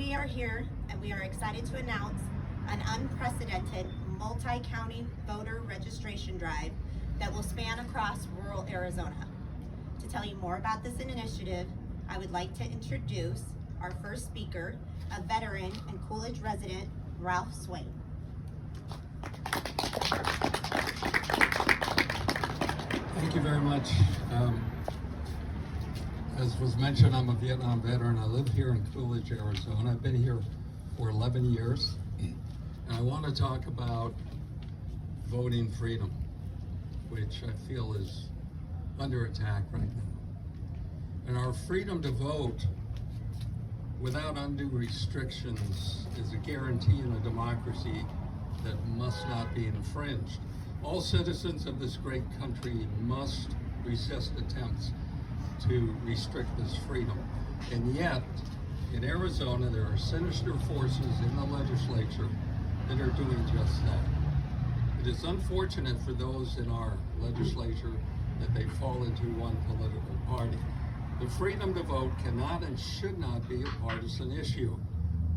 we are here and we are excited to announce an unprecedented multi-county voter registration drive that will span across rural Arizona. To tell you more about this initiative, I would like to introduce our first speaker, a veteran and Coolidge resident, Raúl Swain. Thank you very much. As was mentioned, I'm a Vietnam veteran. I live here in Coolidge, Arizona. I've been here for 11 years. And I want to talk about voting freedom, which I feel is under attack right now. And our freedom to vote without undue restrictions is a guarantee in a democracy that must not be infringed. All citizens of this great country must resist attempts to restrict this freedom. And yet, in Arizona, there are sinister forces in the legislature that are doing just that. It is unfortunate for those in our legislature that they fall into one political party. The freedom to vote cannot and should not be a partisan issue.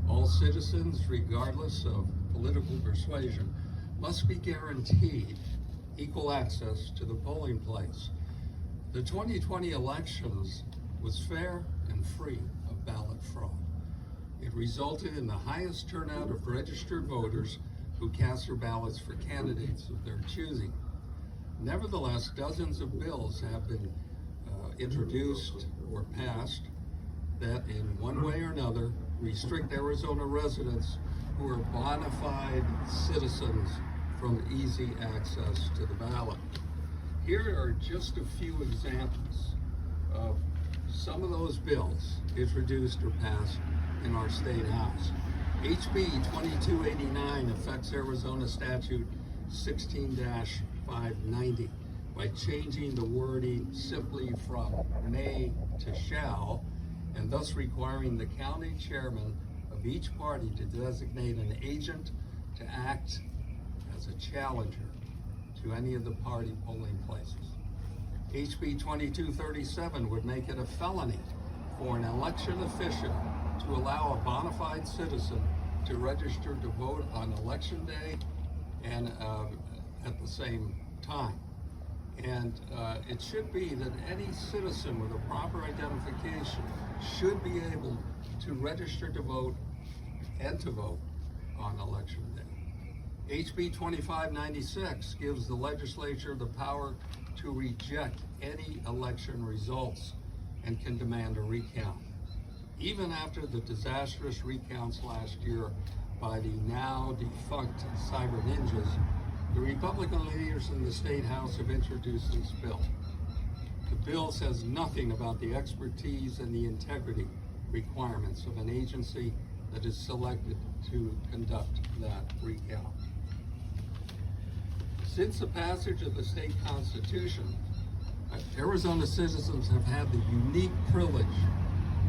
All citizens, regardless of political persuasion, must be guaranteed equal access to the polling place. The 2020 elections was fair and free of ballot fraud. It resulted in the highest turnout of registered voters who cast their ballots for candidates of their choosing. Nevertheless, dozens of bills have been introduced or passed that in one way or another restrict Arizona residents who are bona fide citizens from easy access to the ballot. Here are just a few examples of some of those bills introduced or passed in our state house. HB 2289 affects Arizona statute 16-590 by changing the wording simply from may to shall, and thus requiring the county chairman of each party to designate an agent to act as a challenger to any of the party polling places. HB 2237 would make it a felony for an election official to allow a bona fide citizen to register to vote on election day and at the same time. And it should be that any citizen with a proper identification should be able to register to vote and to vote on election day. HB 2596 gives the legislature the power to reject any election results and can demand a recount. Even after the disastrous recounts last year by the now defunct Cyber Ninjas, the Republican leaders in the State House have introduced this bill. The bill says nothing about the expertise and the integrity requirements of an agency that is selected to conduct that recount. Since the passage of the state constitution, Arizona citizens have had the unique privilege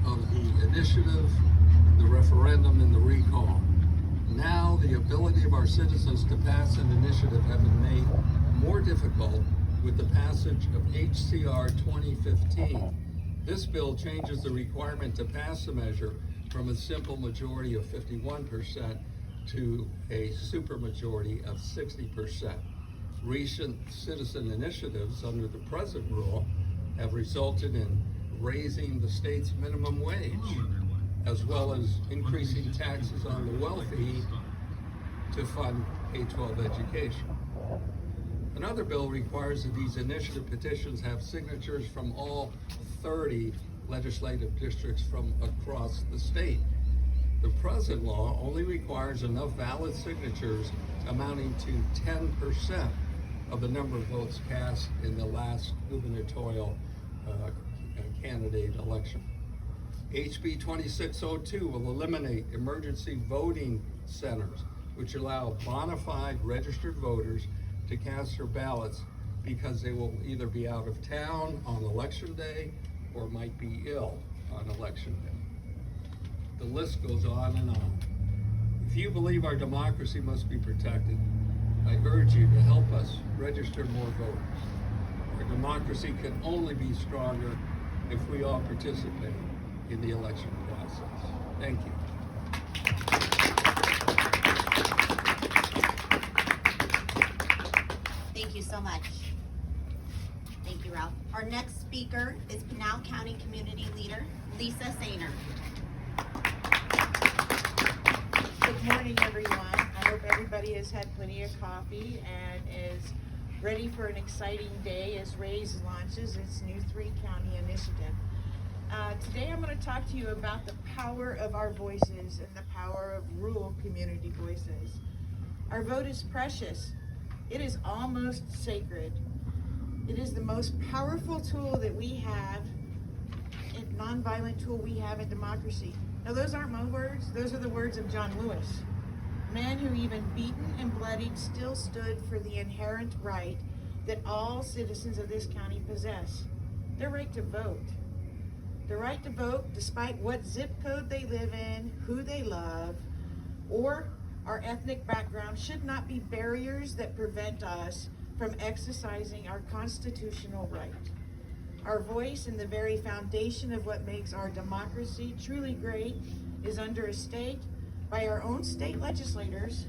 of the initiative, the referendum, and the recall. Now the ability of our citizens to pass an initiative have been made more difficult with the passage of HCR 2015. This bill changes the requirement to pass the measure from a simple majority of 51% to a supermajority of 60%. Recent citizen initiatives under the present rule have resulted in raising the state's minimum wage, as well as increasing taxes on the wealthy to fund K-12 education. Another bill requires that these initiative petitions have signatures from all 30 legislative districts from across the state. The present law only requires enough valid signatures amounting to 10% of the number of votes cast in the last gubernatorial candidate election. HB 2602 will eliminate emergency voting centers, which allow bona fide registered voters to cast their ballots because they will either be out of town on election day or might be ill on election day. The list goes on and on. If you believe our democracy must be protected, I urge you to help us register more voters. Our democracy can only be stronger if we all participate in the election process. Thank you. so much. Thank you, Ralph. Our next speaker is Pinal County Community Leader, Lisa Sanour. Good morning, everyone. I hope everybody has had plenty of coffee and is ready for an exciting day as RAZE launches its new 3-county initiative. Today I'm going to talk to you about the power of our voices and the power of rural community voices. Our vote is precious. It is almost sacred. It is the most powerful tool that we have, a nonviolent tool we have in democracy. Now, those aren't my words. Those are the words of John Lewis, a man who, even beaten and bloodied, still stood for the inherent right that all citizens of this county possess, their right to vote. The right to vote despite what zip code they live in, who they love, or our ethnic background should not be barriers that prevent us from exercising our constitutional right. Our voice and the very foundation of what makes our democracy truly great is under assault by our own state legislators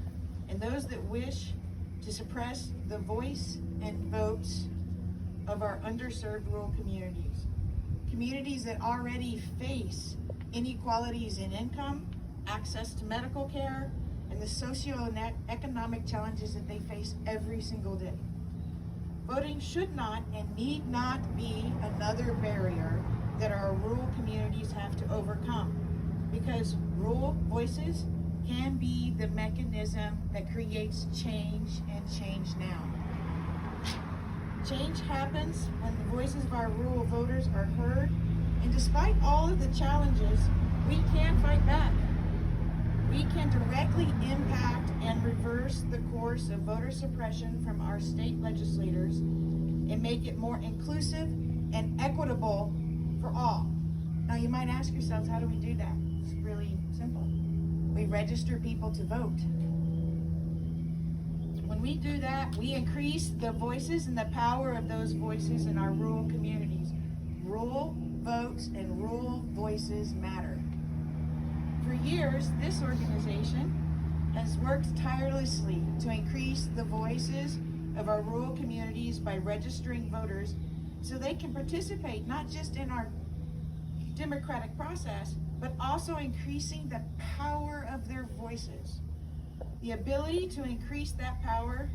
and those that wish to suppress the voice and votes of our underserved rural communities. Communities that already face inequalities in income, access to medical care, and the socioeconomic challenges that they face every single day. Voting should not and need not be another barrier that our rural communities have to overcome, because rural voices can be the mechanism that creates change, and change now. Change happens when the voices of our rural voters are heard, and despite all of the challenges, we can fight back. We can directly impact and reverse the course of voter suppression from our state legislators and make it more inclusive and equitable for all. Now, you might ask yourselves, how do we do that? It's really simple. We register people to vote. When we do that, we increase the voices and the power of those voices in our rural communities. Rural votes and rural voices matter. For years, this organization has worked tirelessly to increase the voices of our rural communities by registering voters so they can participate not just in our democratic process, but also increasing the power of their voices. The ability to increase that power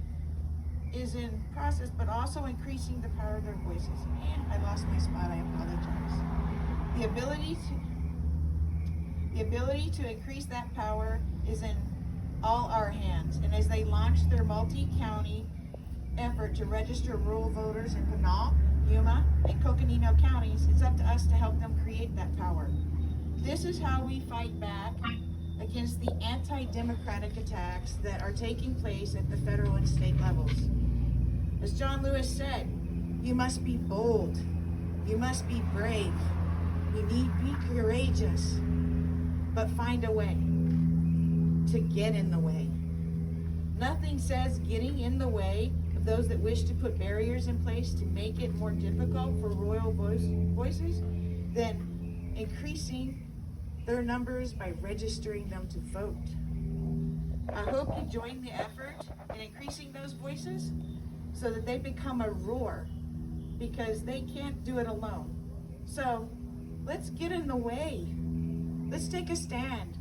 is in process, but also increasing the power of their voices. And I lost my spot, I apologize. The ability to increase that power is in all our hands. And as they launch their multi-county effort to register rural voters in Pinal, Yuma, and Coconino counties, it's up to us to help them create that power. This is how we fight back against the anti-democratic attacks that are taking place at the federal and state levels. As John Lewis said, you must be bold, you must be brave, you need be courageous, but find a way to get in the way. Nothing says getting in the way of those that wish to put barriers in place to make it more difficult for rural voices than increasing their numbers by registering them to vote. I hope you join the effort in increasing those voices so that they become a roar, because they can't do it alone. So let's get in the way. Let's take a stand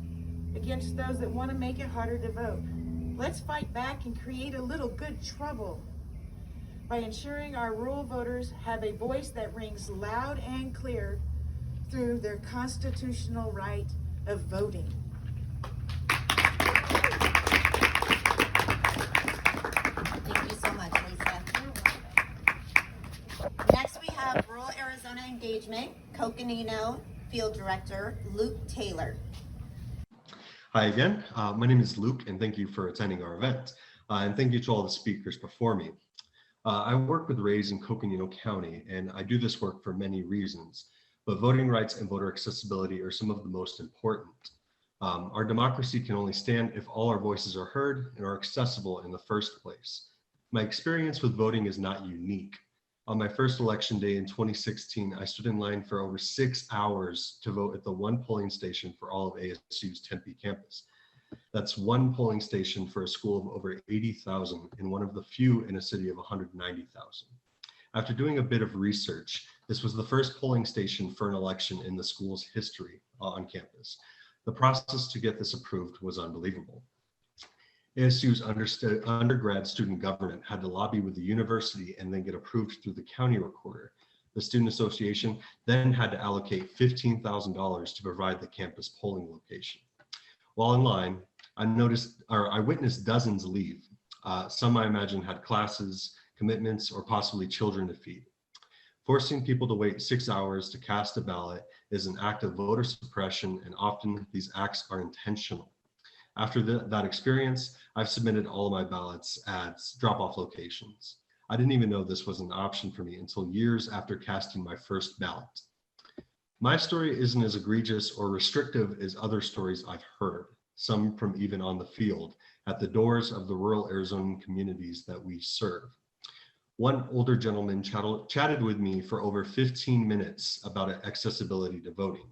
against those that want to make it harder to vote. Let's fight back and create a little good trouble by ensuring our rural voters have a voice that rings loud and clear through their constitutional right of voting. Thank you so much, Lisa. Next, we have Rural Arizona Engagement, Coconino Field Director, Luke Taylor. Hi again, my name is Luke, and thank you for attending our event. And thank you to all the speakers before me. I work with RAZE in Coconino County, and I do this work for many reasons, but voting rights and voter accessibility are some of the most important. Our democracy can only stand if all our voices are heard and are accessible in the first place. My experience with voting is not unique. On my first election day in 2016, I stood in line for over 6 hours to vote at the one polling station for all of ASU's Tempe campus. That's one polling station for a school of over 80,000 and one of the few in a city of 190,000. After doing a bit of research, this was the first polling station for an election in the school's history on campus. The process to get this approved was unbelievable. ASU's undergrad student government had to lobby with the university and then get approved through the county recorder. The student association then had to allocate $15,000 to provide the campus polling location. While in line, I witnessed dozens leave. Some I imagine had classes, commitments, or possibly children to feed. Forcing people to wait 6 hours to cast a ballot is an act of voter suppression, and often these acts are intentional. After that experience, I've submitted all of my ballots at drop-off locations. I didn't even know this was an option for me until years after casting my first ballot. My story isn't as egregious or restrictive as other stories I've heard, some from even on the field, at the doors of the rural Arizonan communities that we serve. One older gentleman chatted with me for over 15 minutes about accessibility to voting.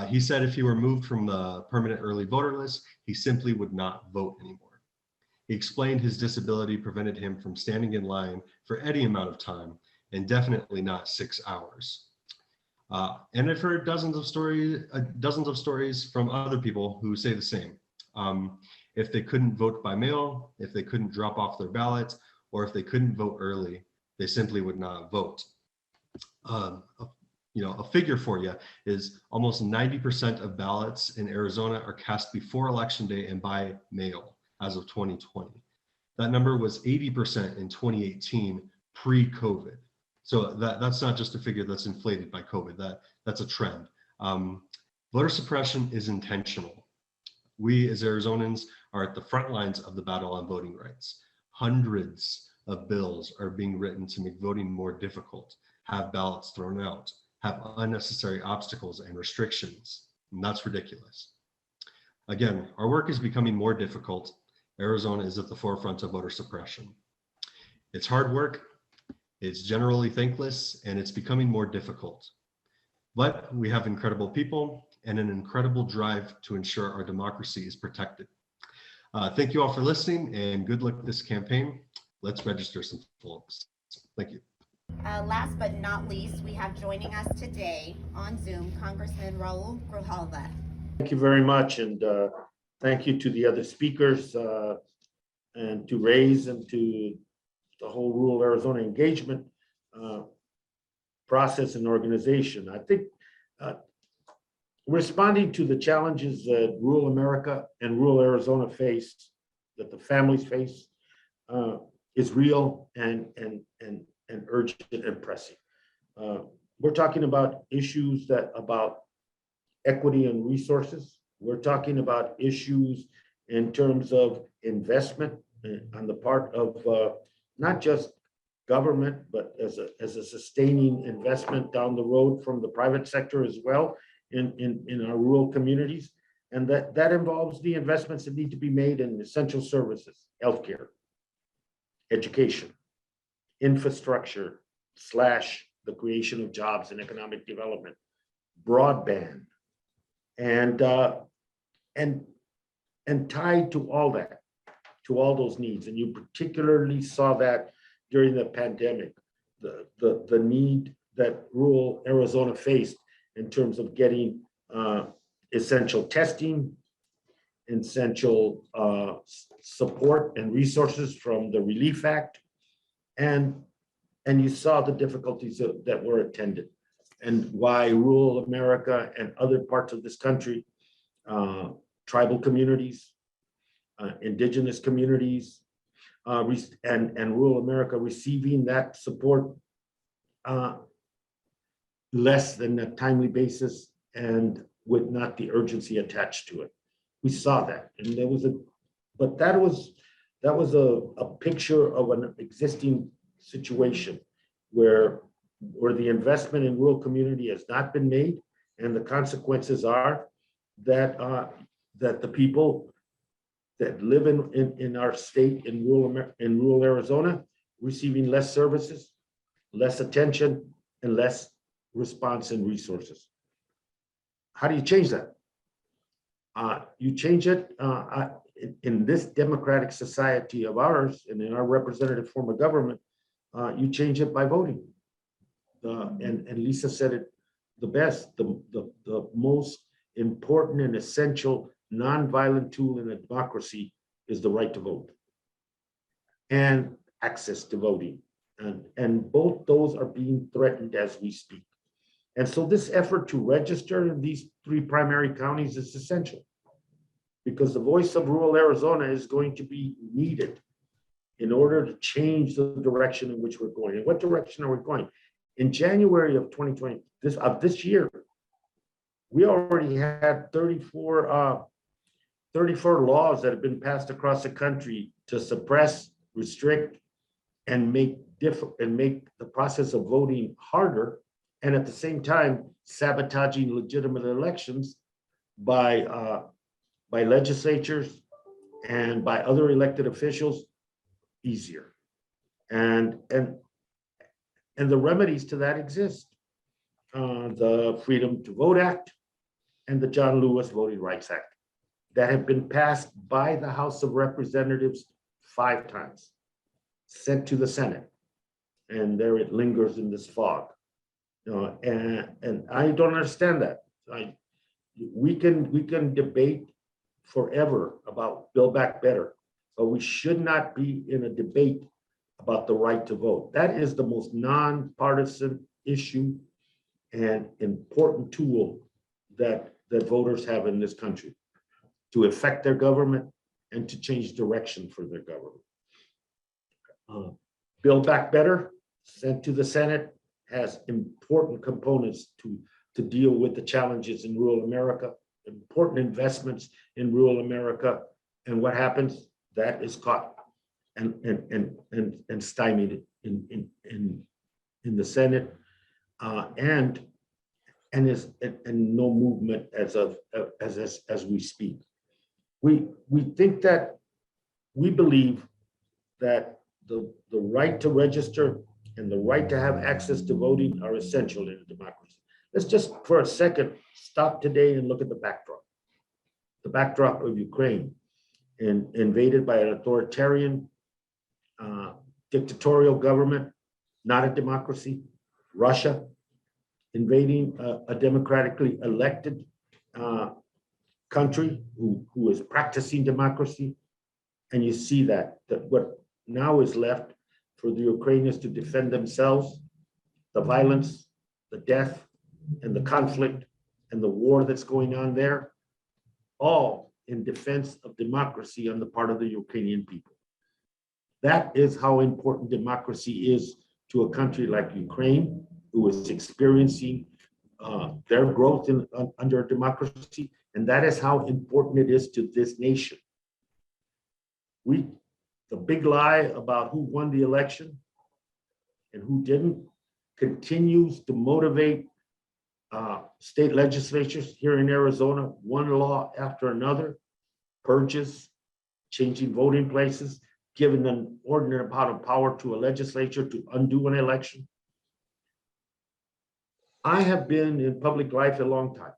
He said if he were moved from the permanent early voter list, he simply would not vote anymore. He explained his disability prevented him from standing in line for any amount of time, and definitely not 6 hours. And I've heard dozens of stories from other people who say the same. If they couldn't vote by mail, if they couldn't drop off their ballot, or if they couldn't vote early, they simply would not vote. A figure for you is almost 90% of ballots in Arizona are cast before Election Day and by mail as of 2020. That number was 80% in 2018 pre-COVID. So that's not just a figure that's inflated by COVID, that's a trend. Voter suppression is intentional. We as Arizonans are at the front lines of the battle on voting rights. Hundreds of bills are being written to make voting more difficult, have ballots thrown out, have unnecessary obstacles and restrictions, and that's ridiculous. Again, our work is becoming more difficult. Arizona is at the forefront of voter suppression. It's hard work, it's generally thankless, and it's becoming more difficult. But we have incredible people and an incredible drive to ensure our democracy is protected. Thank you all for listening, and good luck with this campaign. Let's register some folks. Thank you. Last but not least, we have joining us today on Zoom, Congressman Raúl Grijalva. Thank you very much, and thank you to the other speakers and to RAZE and to the whole rural Arizona engagement process and organization. I think responding to the challenges that rural America and rural Arizona face, that the families face, is real and urgent and pressing. We're talking about issues about equity and resources. We're talking about issues in terms of investment on the part of not just government, but as a sustaining investment down the road from the private sector as well in our rural communities. And that involves the investments that need to be made in essential services, healthcare, education, infrastructure / the creation of jobs and economic development, broadband, and tied to all that, to all those needs. And you particularly saw that during the pandemic, the need that rural Arizona faced in terms of getting essential testing, essential support and resources from the Relief Act, and you saw the difficulties that were attended, and why rural America and other parts of this country, tribal communities, indigenous communities, and rural America receiving that support less than a timely basis and with not the urgency attached to it. We saw that, and that was a picture of an existing situation where the investment in rural community has not been made, and the consequences are that the people that live in our state in rural Arizona receiving less services, less attention, and less response and resources. How do you change that? You change it in this democratic society of ours and in our representative form of government, you change it by voting. And Lisa said it the best, the most important and essential nonviolent tool in a democracy is the right to vote and access to voting. And both those are being threatened as we speak. And so this effort to register in these 3 primary counties is essential because the voice of rural Arizona is going to be needed in order to change the direction in which we're going. And what direction are we going? In January of 2020, this year, we already had 34 laws that have been passed across the country to suppress, restrict, and make the process of voting harder, and at the same time sabotaging legitimate elections by legislatures and by other elected officials easier. And the remedies to that exist. The Freedom to Vote Act and the John Lewis Voting Rights Act that have been passed by the House of Representatives 5 times, sent to the Senate, and there it lingers in this fog. And I don't understand that. We can debate forever about Build Back Better, but we should not be in a debate about the right to vote. That is the most nonpartisan issue and important tool that voters have in this country to affect their government and to change direction for their government. Build Back Better, sent to the Senate, has important components to deal with the challenges in rural America, important investments in rural America, and what happens? That is caught and stymied in the Senate, and no movement as we speak. We believe that the right to register and the right to have access to voting are essential in a democracy. Let's just for a second stop today and look at the backdrop. The backdrop of Ukraine, invaded by an authoritarian, dictatorial government, not a democracy. Russia invading a democratically elected country who is practicing democracy. And you see that what now is left for the Ukrainians to defend themselves, the violence, the death, and the conflict, and the war that's going on there, all in defense of democracy on the part of the Ukrainian people. That is how important democracy is to a country like Ukraine, who is experiencing their growth under democracy, and that is how important it is to this nation. The big lie about who won the election and who didn't continues to motivate state legislatures here in Arizona, one law after another, purges, changing voting places, giving an ordinary amount of power to a legislature to undo an election. I have been in public life a long time.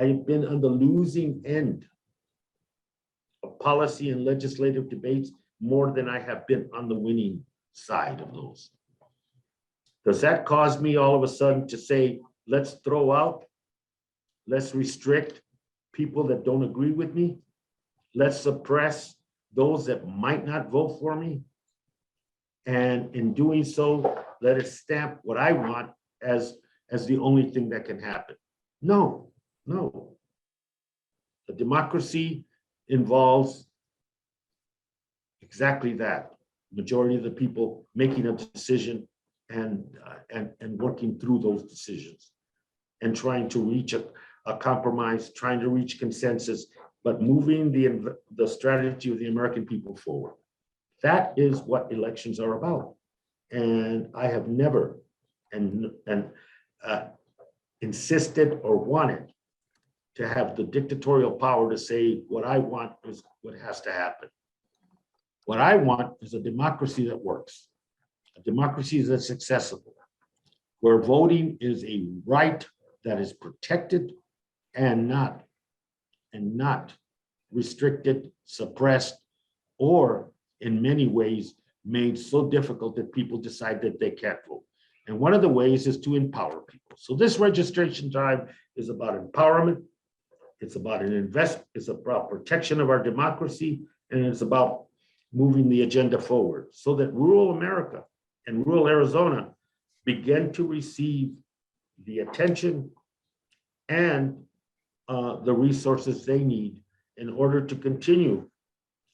I have been on the losing end of policy and legislative debates more than I have been on the winning side of those. Does that cause me all of a sudden to say, let's throw out, let's restrict people that don't agree with me, let's suppress those that might not vote for me, and in doing so, let it stamp what I want as the only thing that can happen? No. The democracy involves exactly that. Majority of the people making a decision and working through those decisions and trying to reach a compromise, trying to reach consensus, but moving the strategy of the American people forward. That is what elections are about. And I have never insisted or wanted to have the dictatorial power to say what I want is what has to happen. What I want is a democracy that works, a democracy that's accessible, where voting is a right that is protected and not and not restricted, suppressed, or in many ways made so difficult that people decide that they can't vote. And one of the ways is to empower people. So this registration drive is about empowerment. It's about it's about protection of our democracy, and it's about moving the agenda forward so that rural America and rural Arizona begin to receive the attention and the resources they need in order to continue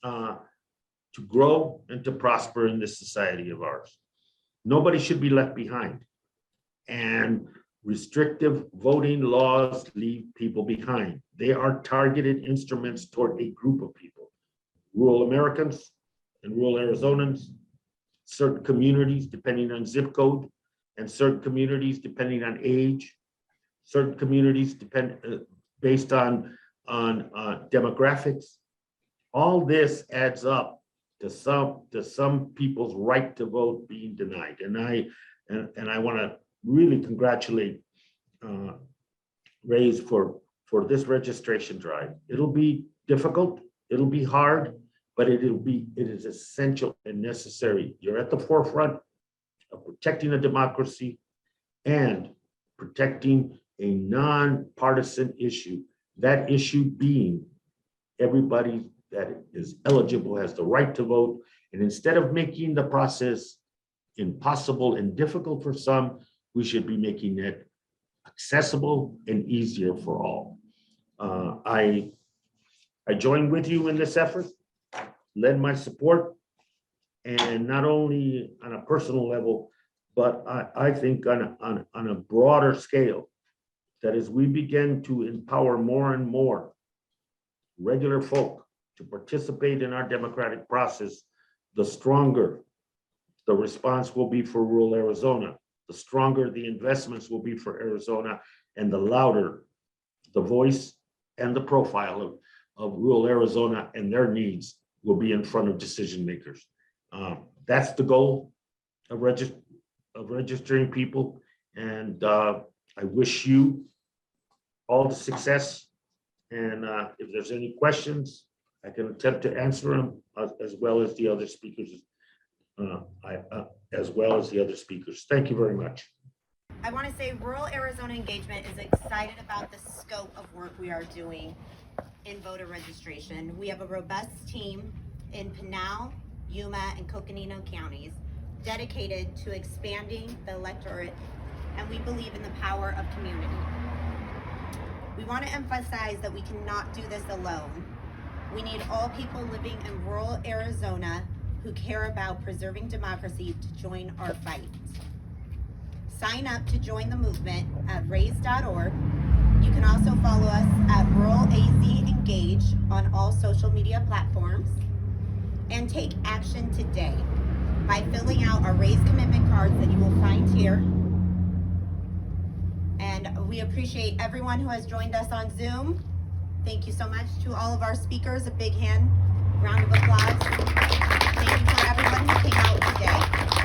to grow and to prosper in this society of ours. Nobody should be left behind. And restrictive voting laws leave people behind. They are targeted instruments toward a group of people, rural Americans and rural Arizonans, certain communities depending on zip code, and certain communities depending on age, certain communities based on demographics. All this adds up to some people's right to vote being denied. And I want to really congratulate RAZE for this registration drive. It'll be difficult, it'll be hard, but it is essential and necessary. You're at the forefront of protecting a democracy and protecting a nonpartisan issue. That issue being everybody that is eligible has the right to vote. And instead of making the process impossible and difficult for some, we should be making it accessible and easier for all. I join with you in this effort, lend my support, and not only on a personal level, but I think on a broader scale, that as we begin to empower more and more regular folk to participate in our democratic process, the stronger the response will be for rural Arizona, the stronger the investments will be for Arizona, and the louder the voice and the profile of rural Arizona and their needs will be in front of decision makers. That's the goal of registering people. And I wish you all the success. And if there's any questions, I can attempt to answer them as well as the other speakers. Thank you very much. I want to say rural Arizona Engagement is excited about the scope of work we are doing in voter registration. We have a robust team in Pinal, Yuma, and Coconino counties dedicated to expanding the electorate, and we believe in the power of community. We want to emphasize that we cannot do this alone. We need all people living in rural Arizona who care about preserving democracy to join our fight. Sign up to join the movement at raze.org. You can also follow us at Rural AZ Engage on all social media platforms, and take action today by filling out our RAZE commitment cards that you will find here. And we appreciate everyone who has joined us on Zoom. Thank you so much to all of our speakers. A big round of applause. Thank you for everyone who came out today.